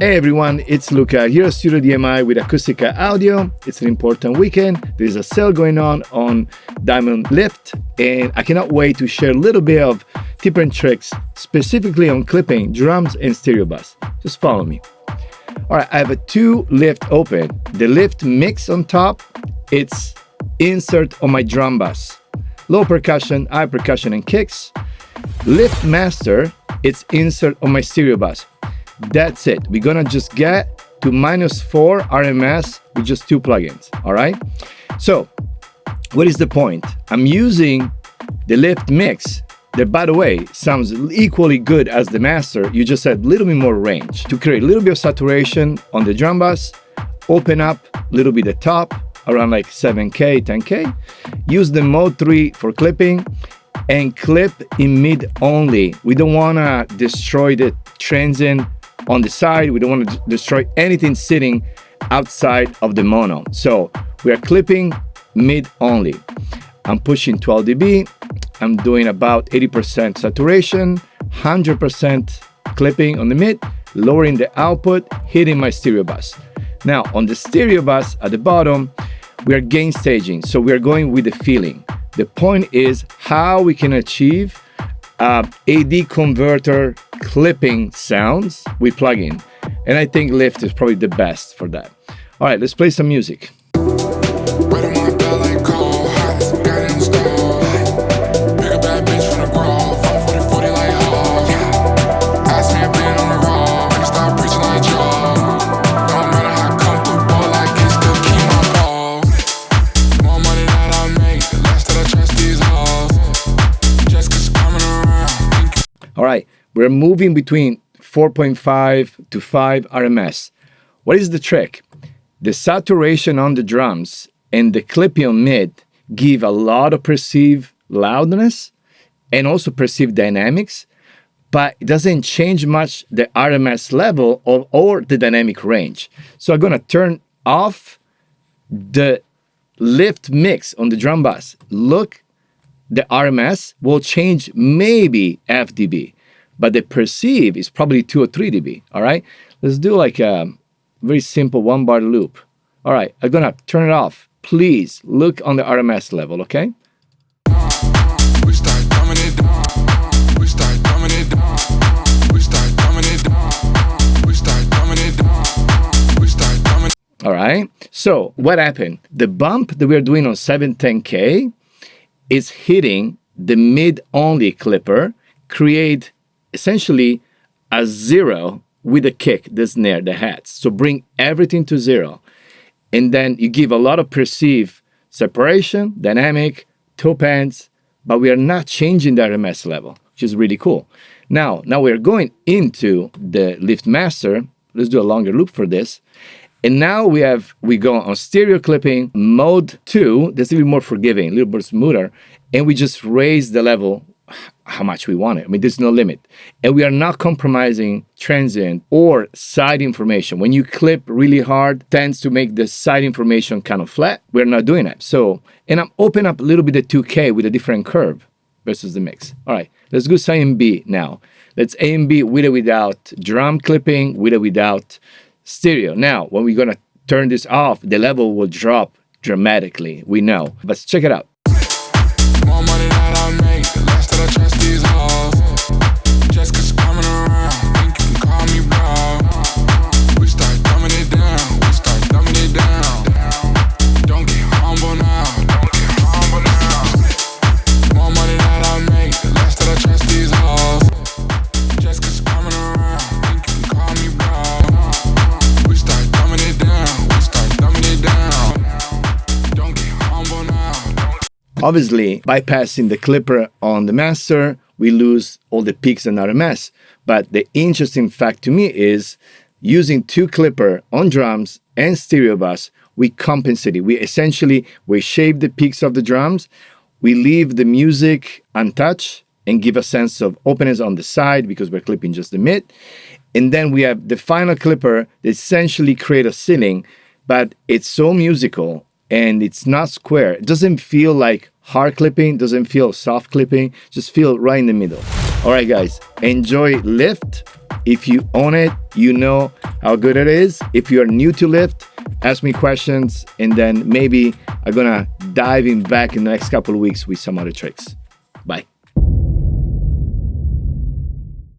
Hey everyone, it's Luca here at Studio DMI with Acustica Audio. It's an important weekend. There's a sale going on Diamond Lift, and I cannot wait to share a little bit of tips and tricks specifically on clipping drums and stereo bass. Just follow me. All right, I have a two lift open. The lift mix on top, it's insert on my drum bass. Low percussion, high percussion and kicks. Lift master, it's insert on my stereo bass. That's it. We're gonna just get to -4 RMS with just two plugins, all right? So, what is the point? I'm using the lift mix that, by the way, sounds equally good as the master. You just add a little bit more range to create a little bit of saturation on the drum bass, open up a little bit the top, around like 7K, 10K. Use the mode 3 for clipping and clip in mid only. We don't wanna destroy the transient on the side. We don't want to destroy anything sitting outside of the mono. So we are clipping mid only. I'm pushing 12 dB. I'm doing about 80% saturation, 100% clipping on the mid, lowering the output, hitting my stereo bass. Now on the stereo bass at the bottom, we are gain staging. So we are going with the feeling. The point is how we can achieve AD converter clipping sounds with plugin, and I think Lift is probably the best for that. All right, let's play some music. All right, we're moving between 4.5 to 5 RMS. What is the trick? The saturation on the drums and the clipping on mid give a lot of perceived loudness and also perceived dynamics, but it doesn't change much the RMS level or the dynamic range. So I'm gonna turn off the lift mix on the drum bass. Look, the RMS will change maybe half dB, but the perceive is probably 2 or 3 dB, all right? Let's do like a very simple 1-bar loop. All right, I'm gonna turn it off. Please look on the RMS level, okay? All right, so what happened? The bump that we're doing on 710K is hitting the mid-only clipper, create essentially a zero with the kick, the snare, the hats. So bring everything to zero. And then you give a lot of perceived separation, dynamic, top ends, but we are not changing the RMS level, which is really cool. Now we're going into the lift master. Let's do a longer loop for this. And now we go on stereo clipping mode 2, that's a little more forgiving, a little more smoother, and we just raise the level how much we want it. I mean, there's no limit. And we are not compromising transient or side information. When you clip really hard, tends to make the side information kind of flat. We're not doing that. So, and I'm opening up a little bit of 2K with a different curve versus the mix. All right, let's go A and B now. Let's A and B with or without drum clipping, with or without stereo. Now, when we're gonna turn this off, the level will drop dramatically, we know. But check it out. More money that I make, the less that I trust these hoes. Just 'cause coming around, think you can call me bro. We start dumbing it down, we start dumbing it down. Don't get humble now, don't get humble now. More money that I make, the less that I trust these hoes. Just 'cause coming around, think you can call me bro. Obviously, bypassing the clipper on the master, we lose all the peaks and RMS. But the interesting fact to me is using two clipper on drums and stereo bass, we compensate it. We shave the peaks of the drums, we leave the music untouched and give a sense of openness on the side because we're clipping just the mid. And then we have the final clipper that essentially create a ceiling, but it's so musical and it's not square. It doesn't feel like hard clipping, doesn't feel soft clipping, just feel right in the middle. All right, guys, enjoy Lift. If you own it, you know how good it is. If you're new to lift, ask me questions, and then maybe I'm gonna dive in back in the next couple of weeks with some other tricks. Bye.